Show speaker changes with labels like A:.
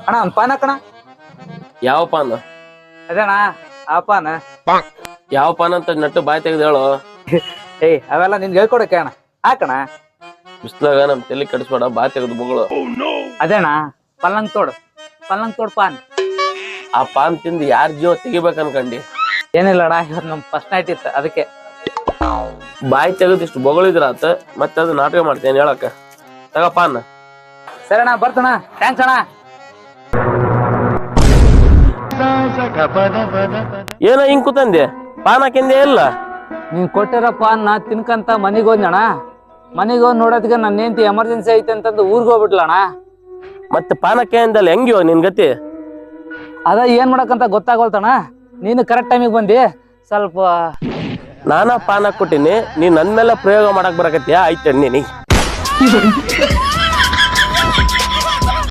A: ಅಣ್ಣ ಒಂದ್ ಪಾನ್ ಹಾಕಣ.
B: ಯಾವ ಪಾನ್?
A: ಅದೇಣ್ಣ ಆ ಪಾನ್.
B: ಯಾವ ಪಾನ್ ಅಂತ ನಟ್ಟು ಬಾಯಿ ತೆಗೆದು ಹೇಳು.
A: ಏಯ್ ಅವೆಲ್ಲ ನಿನ್ಗೆ ಹೇಳ್ಕೊಡಕ್ಕೆ ಅಣ್ಣ. ಹಾಕಣ.
B: ಬಿಸ್ಲಾಗ ನಮ್ ತಲೆ ಕಡಿಸ್ಬೇಡ, ಬಾಯಿ ತೆಗೆದು ಬಗಳು.
A: ಅದೇಣ್ಣ ಪಲ್ಲಂಗ್ ತೋಡ್ ಪಾನ್.
B: ಆ ಪಾನ್ ತಿಂದು ಯಾರ ಜೀವ ತೆಗಿಬೇಕು ಅನ್ಕಂಡಿ?
A: ಏನಿಲ್ಲ ಅಣ್ಣ, ಇವತ್ತು ನಮ್ ಫಸ್ಟ್ ನೈಟ್ ಇತ್ತು ಅದಕ್ಕೆ.
B: ಬಾಯಿ ತೆಗೆದು ಇಷ್ಟು ಬಗಳಿದ್ರ ಆತ, ಮತ್ತೆ ಅದು ನಾಟಕ ಮಾಡ್ತೇನೆ ಹೇಳಕ್ಕ. ತಗ ಪಾನ್.
A: ಸರಿ ಅಣ್ಣ, ಬರ್ತಣ್ಣ. ಥ್ಯಾಂಕ್ಸ್ ಅಣ್ಣ.
B: ಏನೋ ಹಿಂಗ್ ಕೂತಂದೆ, ಪಾನ್ ಹಾಕಿಂದೆ ಇಲ್ಲ?
A: ನೀನ್ ಕೊಟ್ಟಿರೋ ಪಾನ್ ತಿನ್ಕಂತ ಮನಿಗ್ ಹೋದ್ನಣ್ಣ. ಮನಿಗ್ ಹೋದ್ ನೋಡೋದಕ್ಕೆ ನನ್ನ ಹೆಂಡತಿ ಎಮರ್ಜೆನ್ಸಿ ಐತೆ ಅಂತಂದು ಊರ್ಗ್ ಹೋಗ್ಬಿಟ್ಲಣ್ಣ.
B: ಮತ್ತೆ ಪಾನ್ ಹಾಕಿ ಅಂದಲ್ಲ, ಹೆಂಗಿವ ನಿನ್ ಗತಿ?
A: ಅದ ಏನ್ ಮಾಡಕಂತ ಗೊತ್ತಾಗೋಲ್ತಣ್ಣ. ನೀನು ಕರೆಕ್ಟ್ ಟೈಮಿಗೆ ಬಂದಿ. ಸ್ವಲ್ಪ
B: ನಾನಾ ಪಾನ್ ಹಾಕೊಟ್ಟಿನಿ, ನೀ ನನ್ ಮೇಲೆ ಪ್ರಯೋಗ ಮಾಡಕ್ ಬರಕತ್ತೀಯ? ಆಯ್ತು ನೀ